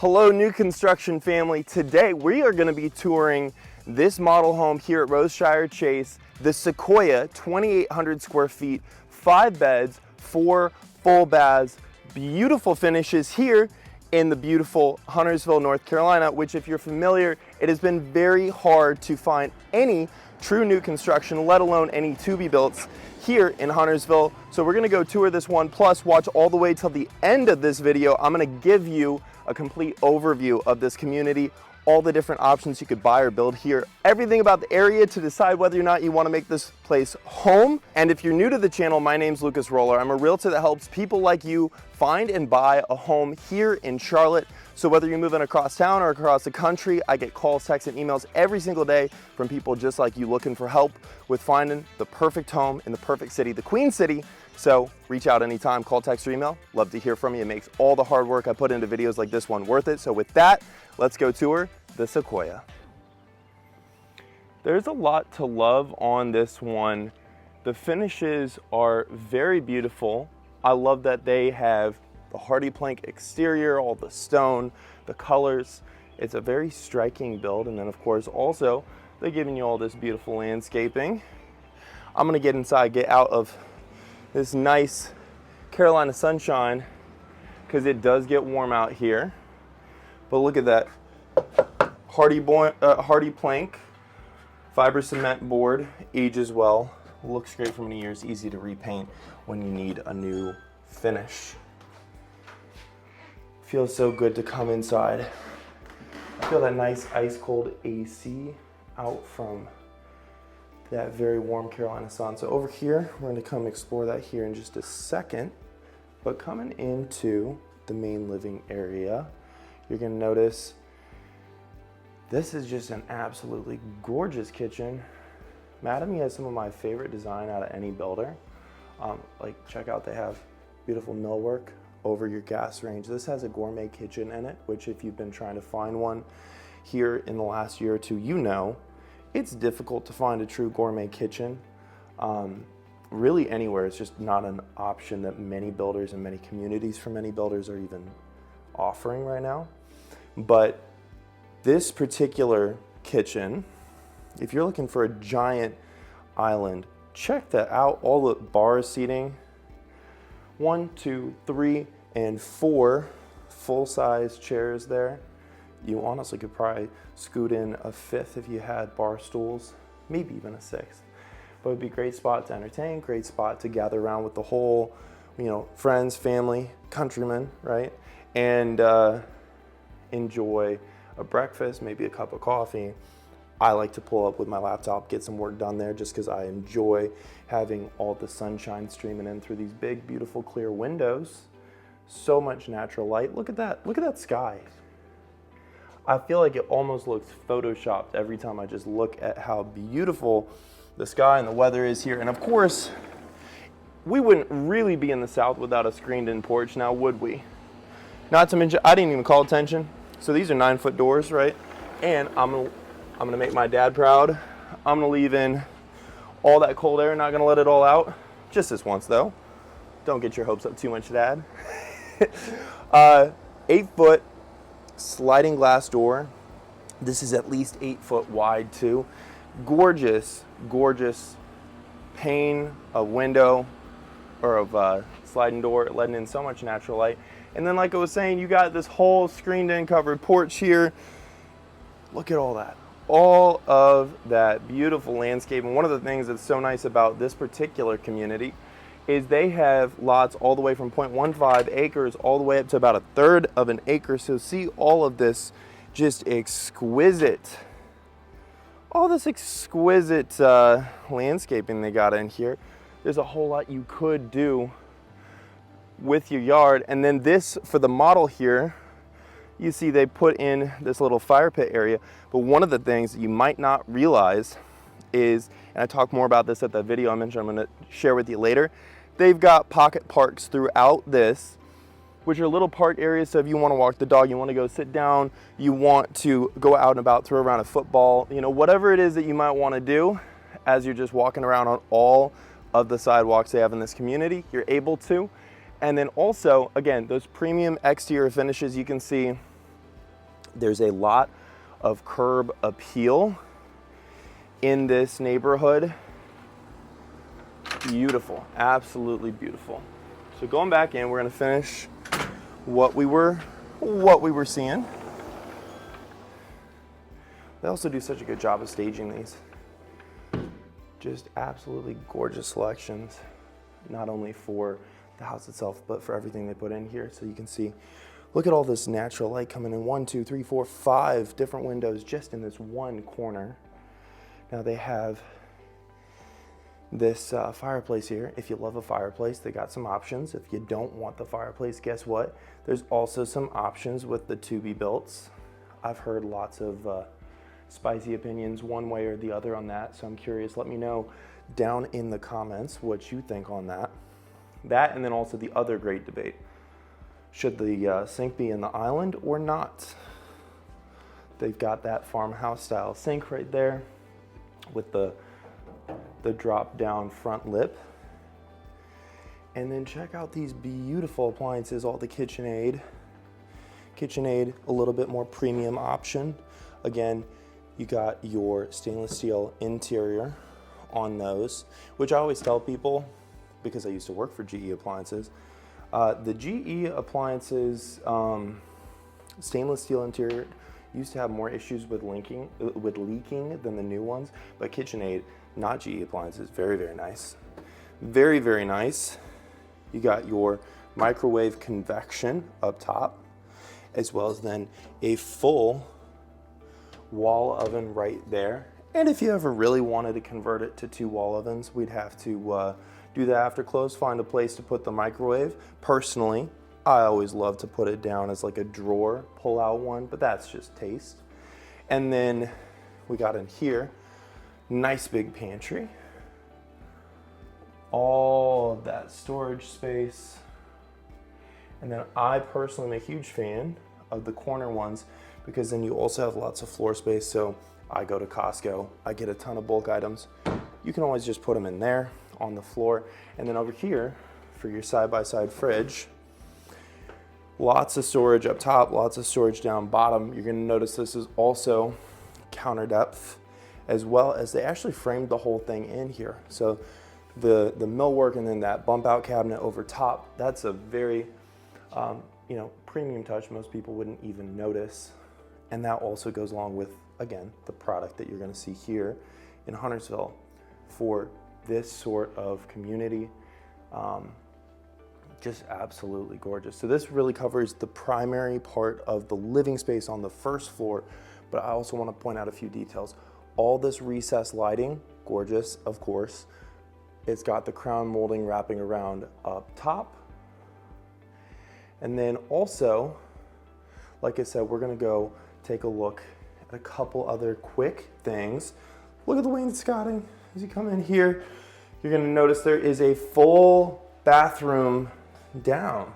Hello, new construction family. Today we are going to be touring this model home here at Roseshire Chase, the Sequoia, 2,800 square feet, 5 beds, 4 full baths, beautiful finishes here in the beautiful Huntersville, North Carolina, which if you're familiar, it has been very hard to find any true new construction, let alone any to-be-builts here in Huntersville. So we're gonna go tour this one, plus watch all the way till the end of this video. I'm gonna give you a complete overview of this community, all the different options you could buy or build here, everything about the area to decide whether or not you want to make this place home. And if you're new to the channel, my name's Lucas Roller. I'm a realtor that helps people like you find and buy a home here in Charlotte. So whether you're moving across town or across the country, I get calls, texts, and emails every single day from people just like you looking for help with finding the perfect home in the perfect city, the Queen City. So reach out anytime, call, text, or email. Love to hear from you. It makes all the hard work I put into videos like this one worth it. So with that, let's go tour the Sequoia. There's a lot to love on this one. The finishes are very beautiful. I love that they have the hardy plank exterior, all the stone, the colors. It's a very striking build. And then of course, also, they're giving you all this beautiful landscaping. I'm gonna get inside, get out of this nice Carolina sunshine, because it does get warm out here. But look at that hardy plank, fiber cement board, ages well, looks great for many years, easy to repaint when you need a new finish. Feels so good to come inside. I feel that nice ice cold AC out from that very warm Carolina sun. So over here, we're gonna come explore that here in just a second. But coming into the main living area, you're gonna notice this is just an absolutely gorgeous kitchen. Mattamy has some of my favorite design out of any builder. Like check out, they have beautiful millwork over your gas range. This has a gourmet kitchen in it, which if you've been trying to find one here in the last year or two, you know, it's difficult to find a true gourmet kitchen. Really anywhere, it's just not an option that many builders and many communities for many builders are even offering right now. But this particular kitchen, if you're looking for a giant island, check that out. All the bar seating, 1, 2, 3, and 4 full-size chairs there. You honestly could probably scoot in a 5th if you had bar stools, maybe even a 6th. But it'd be a great spot to entertain, great spot to gather around with the whole, friends, family, countrymen, right? And enjoy a breakfast, maybe a cup of coffee. I like to pull up with my laptop, get some work done there just because I enjoy having all the sunshine streaming in through these big, beautiful, clear windows. So much natural light. Look at that sky. I feel like it almost looks photoshopped every time I just look at how beautiful the sky and the weather is here. And of course, we wouldn't really be in the South without a screened-in porch now, would we? Not to mention, I didn't even call attention. So these are 9-foot doors, right? And I'm gonna make my dad proud. I'm gonna leave in all that cold air, not gonna let it all out. Just this once though. Don't get your hopes up too much, Dad. 8-foot sliding glass door. This is at least 8 foot wide too. Gorgeous, gorgeous pane of window or of sliding door, letting in so much natural light. And then like I was saying, you got this whole screened in covered porch here. Look at all that. All of that beautiful landscape. And one of the things that's so nice about this particular community is they have lots all the way from 0.15 acres all the way up to about 1/3 of an acre. So see all of this just exquisite, all this exquisite landscaping they got in here. There's a whole lot you could do with your yard. And then this, for the model here, you see they put in this little fire pit area. But one of the things that you might not realize is, and I talk more about this at the video I mentioned I'm gonna share with you later, they've got pocket parks throughout this, which are little park areas. So if you want to walk the dog, you want to go sit down, you want to go out and about, throw around a football, whatever it is that you might want to do as you're just walking around on all of the sidewalks they have in this community, you're able to. And then also, again, those premium exterior finishes, you can see There's a lot of curb appeal in this neighborhood. Beautiful, absolutely beautiful. So going back in, we're gonna finish what we were seeing. They also do such a good job of staging these. Just absolutely gorgeous selections, not only for the house itself, but for everything they put in here. So you can see, look at all this natural light coming in. 1, 2, 3, 4, 5 different windows just in this one corner. Now they have this fireplace here. If you love a fireplace, they got some options. If you don't want the fireplace, guess what? There's also some options with the to-be-builts. I've heard lots of spicy opinions one way or the other on that, so I'm curious. Let me know down in the comments what you think on that. That, and then also the other great debate. Should the sink be in the island or not? They've got that farmhouse style sink right there with the drop down front lip. And then check out these beautiful appliances, all the KitchenAid. KitchenAid, a little bit more premium option. Again, you got your stainless steel interior on those, which I always tell people, because I used to work for GE Appliances, the GE Appliances stainless steel interior used to have more issues with leaking than the new ones, but KitchenAid, not GE Appliances, very, very nice. Very, very nice. You got your microwave convection up top, as well as then a full wall oven right there. And if you ever really wanted to convert it to 2 wall ovens, we'd have to do that after close, find a place to put the microwave. Personally, I always love to put it down as like a drawer pull-out one, but that's just taste. And then we got in here, nice big pantry. All of that storage space. And then I personally am a huge fan of the corner ones because then you also have lots of floor space. So I go to Costco, I get a ton of bulk items. You can always just put them in there on the floor. And then over here for your side-by-side fridge, lots of storage up top, lots of storage down bottom. You're gonna notice this is also counter depth, as well as they actually framed the whole thing in here. So the millwork and then that bump out cabinet over top, that's a very premium touch. Most people wouldn't even notice. And that also goes along with, again, the product that you're gonna see here in Huntersville for this sort of community. Just absolutely gorgeous. So this really covers the primary part of the living space on the first floor, but I also want to point out a few details. All this recessed lighting, gorgeous, of course. It's got the crown molding wrapping around up top. And then also, like I said, we're gonna go take a look at a couple other quick things. Look at the wainscoting. As you come in here, you're gonna notice there is a full bathroom down,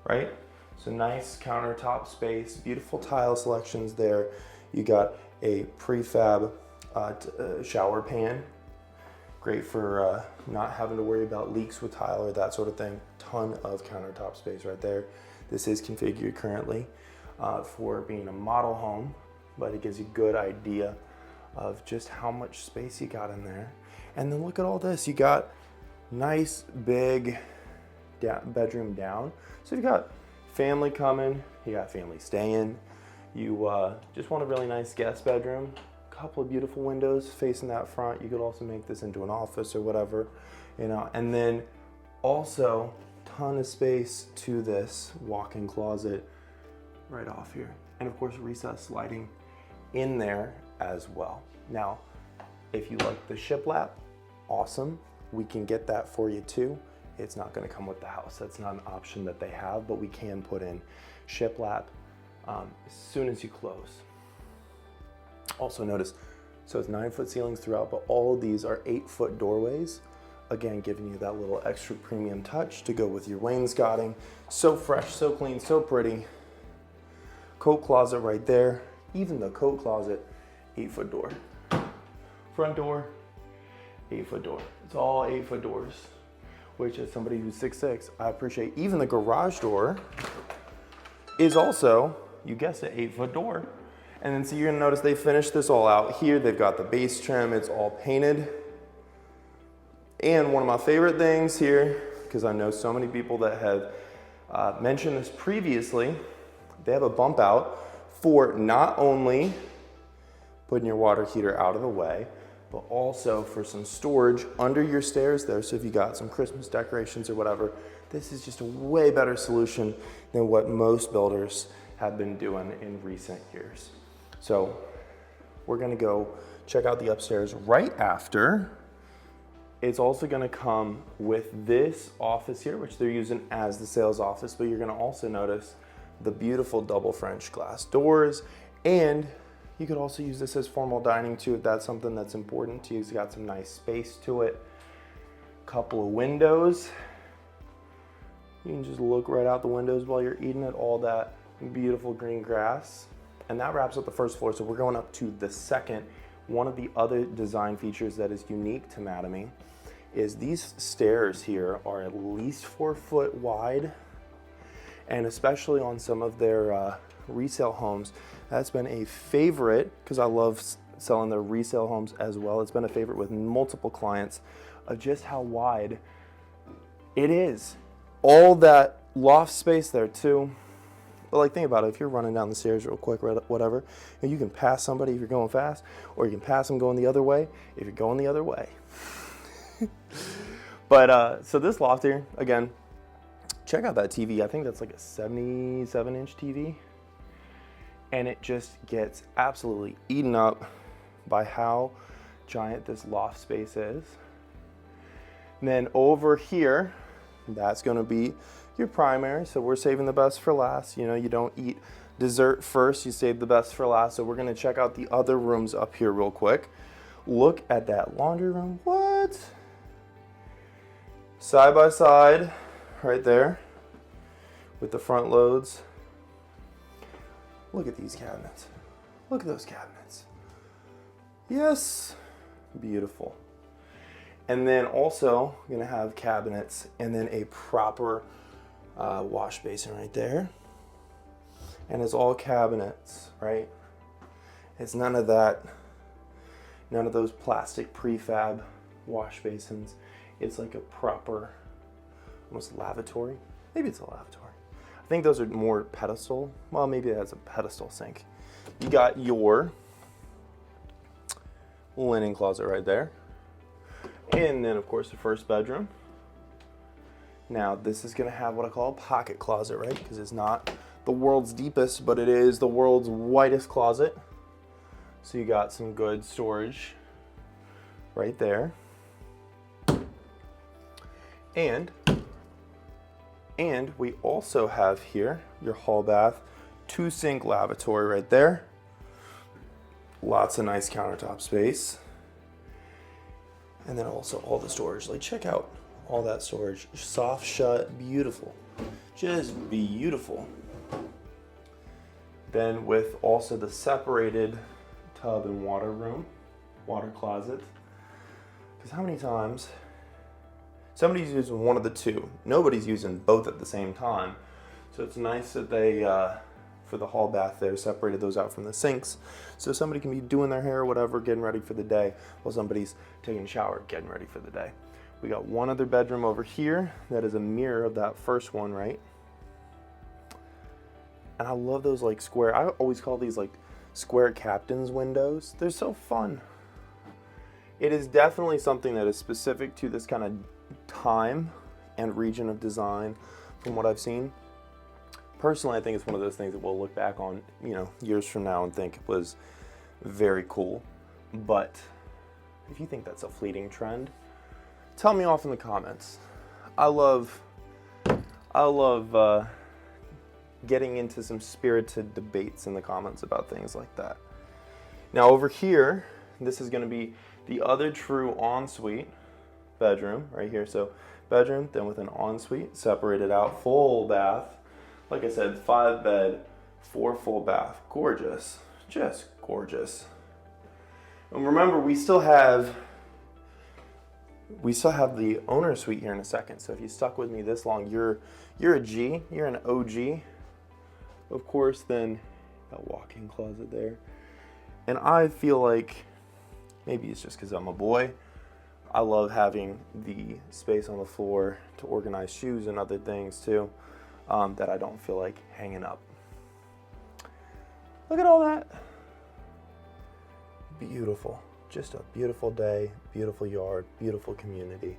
right? So nice countertop space, beautiful tile selections there. You got a prefab shower pan, great for not having to worry about leaks with tile or that sort of thing. Ton of countertop space right there. This is configured currently for being a model home, but it gives you a good idea of just how much space you got in there. And then look at all this. You got nice big bedroom down. So you got family coming, you got family staying, you just want a really nice guest bedroom, a couple of beautiful windows facing that front. You could also make this into an office or whatever, and then also ton of space to this walk-in closet right off here. And of course, recessed lighting in there as well. Now, if you like the shiplap, awesome. We can get that for you too. It's not going to come with the house. That's not an option that they have, but we can put in shiplap as soon as you close. Also notice, so it's 9-foot ceilings throughout, but all of these are 8-foot doorways. Again, giving you that little extra premium touch to go with your wainscoting. So fresh, so clean, so pretty. Coat closet right there. Even the coat closet, 8-foot door. Front door, 8-foot door. It's all 8-foot doors, which as somebody who's 6'6", I appreciate. Even the garage door is also you guessed it, 8-foot door. And then so you're gonna notice they finished this all out here. They've got the base trim, it's all painted. And one of my favorite things here, because I know so many people that have mentioned this previously, they have a bump out for not only putting your water heater out of the way, but also for some storage under your stairs there. So if you got some Christmas decorations or whatever, this is just a way better solution than what most builders have been doing in recent years. So we're gonna go check out the upstairs right after. It's also gonna come with this office here, which they're using as the sales office, but you're gonna also notice the beautiful double French glass doors, and you could also use this as formal dining too if that's something that's important to you. It's got some nice space to it. Couple of windows. You can just look right out the windows while you're eating at all that beautiful green grass. And that wraps up the first floor, so we're going up to the second. One of the other design features that is unique to Mattamy is these stairs here are at least 4 foot wide, and especially on some of their resale homes, that's been a favorite, because I love selling their resale homes as well. It's been a favorite with multiple clients of just how wide it is. All that loft space there too. But like, think about it, if you're running down the stairs real quick, whatever, and you can pass somebody if you're going fast, or you can pass them going the other way if you're going the other way. But so this loft here, again, check out that TV. I think that's like a 77-inch TV. And it just gets absolutely eaten up by how giant this loft space is. And then over here, that's gonna be your primary. So we're saving the best for last. You know, you don't eat dessert first, you save the best for last. So we're gonna check out the other rooms up here real quick. Look at that laundry room. What? Side by side, right there, with the front loads. Look at these cabinets. Look at those cabinets. Yes, beautiful. And then also, you're gonna have cabinets and then a proper wash basin right there. And it's all cabinets, right? It's none of that, none of those plastic prefab wash basins. It's like a proper, almost lavatory. Maybe it's a lavatory. I think those are more pedestal. Well, maybe it has a pedestal sink. You got your linen closet right there. And then of course the first bedroom. Now this is gonna have what I call a pocket closet, right? Because it's not the world's deepest, but it is the world's widest closet. So you got some good storage right there. And we also have here your hall bath, 2-sink lavatory right there. Lots of nice countertop space. And then also all the storage. Like, check out all that storage. Soft shut, beautiful. Just beautiful. Then with also the separated tub and water room, water closet. Because how many times somebody's using one of the two. Nobody's using both at the same time. So it's nice that they, for the hall bath there, separated those out from the sinks. So somebody can be doing their hair or whatever, getting ready for the day, while somebody's taking a shower, getting ready for the day. We got one other bedroom over here that is a mirror of that first one, right? And I love those like square, I always call these like square captain's windows. They're so fun. It is definitely something that is specific to this kind of time and region of design from what I've seen. Personally, I think it's one of those things that we'll look back on, you know, years from now and think it was very cool. But if you think that's a fleeting trend, tell me off in the comments. I love getting into some spirited debates in the comments about things like that. Now over here, this is going to be the other true ensuite bedroom right here. So bedroom, then with an ensuite, separated out, full bath. Like I said, 5 bed, 4 full bath. Gorgeous, just gorgeous. And remember, we still have the owner suite here in a second. So if you stuck with me this long, you're a G, you're an OG. Of course, then that walk-in closet there. And I feel like, maybe it's just because I'm a boy, I love having the space on the floor to organize shoes and other things too, that I don't feel like hanging up. Look at all that. Beautiful. Just a beautiful day, beautiful yard, beautiful community,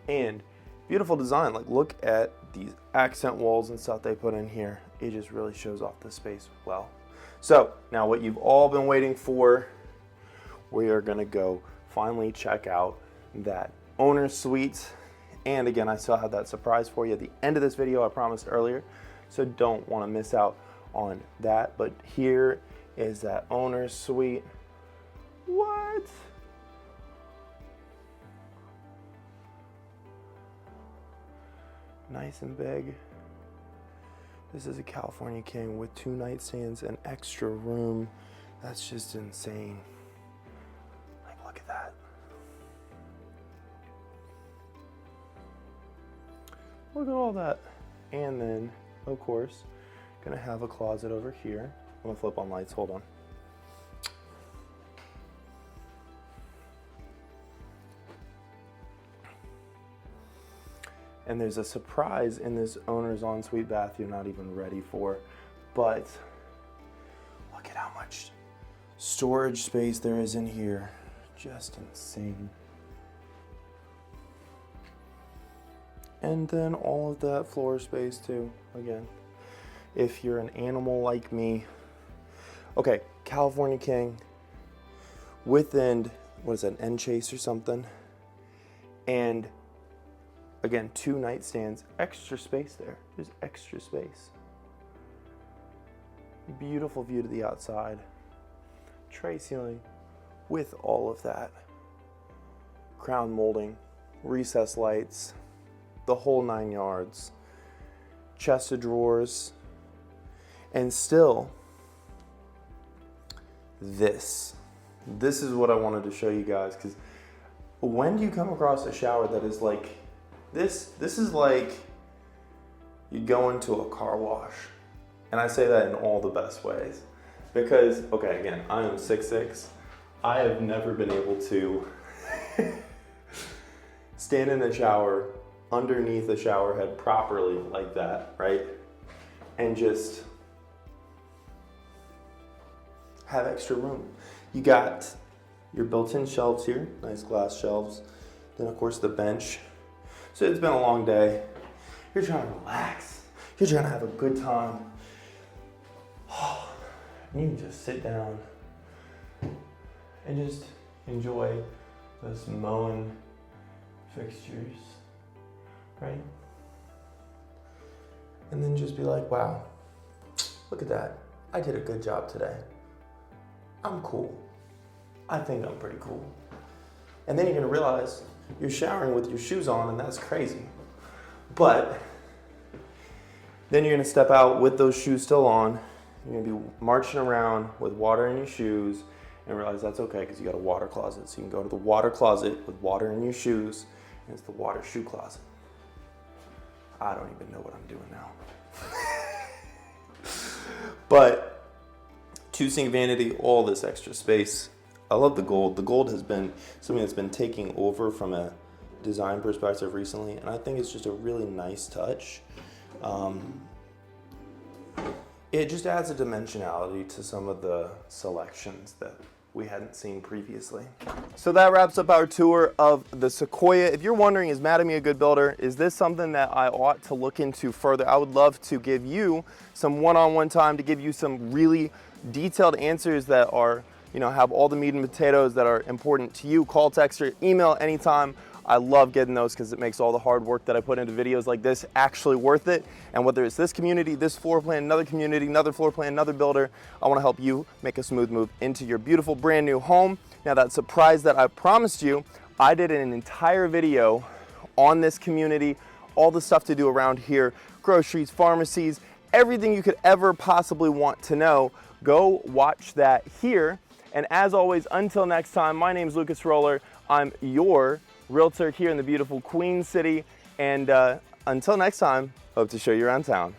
and beautiful design. Like, look at these accent walls and stuff they put in here. It just really shows off the space well. So now what you've all been waiting for, we are gonna go finally check out that owner's suite. And again, I still have that surprise for you at the end of this video, I promised earlier, so don't want to miss out on that. But here is that owner's suite. What? Nice and big. This is a California King with 2 nightstands and extra room. That's just insane. Like, look at that. Look at all that. And then, of course, gonna have a closet over here. I'm gonna flip on lights, hold on. And there's a surprise in this owner's ensuite bath you're not even ready for. But look at how much storage space there is in here. Just insane. And then all of that floor space too, again. If you're an animal like me. Okay, California King within, what is that, an end chase or something? And again, 2 nightstands, extra space there. There's extra space. Beautiful view to the outside. Tray ceiling with all of that. Crown molding, recessed lights, the whole 9 yards. Chest of drawers. And still, this is what I wanted to show you guys, because when do you come across a shower that is like this? This is like you go into a car wash. And I say that in all the best ways. Because, okay, again, I am 6'6". I have never been able to stand in the shower underneath the shower head properly like that, right? And just have extra room. You got your built-in shelves here, nice glass shelves. Then of course the bench. So it's been a long day. You're trying to relax. You're trying to have a good time. And you can just sit down and just enjoy those Moen fixtures, right? And then just be like, wow, look at that. I did a good job today. I'm cool. I think I'm pretty cool. And then you're gonna realize you're showering with your shoes on, and that's crazy. But then you're gonna step out with those shoes still on. You're gonna be marching around with water in your shoes and realize that's okay because you got a water closet. So you can go to the water closet with water in your shoes, and it's the water shoe closet. I don't even know what I'm doing now. But 2-sink vanity, all this extra space. I love the gold. The gold has been something that's been taking over from a design perspective recently, and I think it's just a really nice touch. It just adds a dimensionality to some of the selections that we hadn't seen previously. So that wraps up our tour of the Sequoia. If you're wondering, is Mattamy a good builder? Is this something that I ought to look into further? I would love to give you some one-on-one time to give you some really detailed answers that are, you know, have all the meat and potatoes that are important to you. Call, text, or email anytime. I love getting those because it makes all the hard work that I put into videos like this actually worth it. And whether it's this community, this floor plan, another community, another floor plan, another builder, I want to help you make a smooth move into your beautiful brand new home. Now, that surprise that I promised you, I did an entire video on this community, all the stuff to do around here, groceries, pharmacies, everything you could ever possibly want to know. Go watch that here. And as always, until next time, my name is Lucas Roller. I'm your realtor here in the beautiful Queen City. And until next time, hope to show you around town.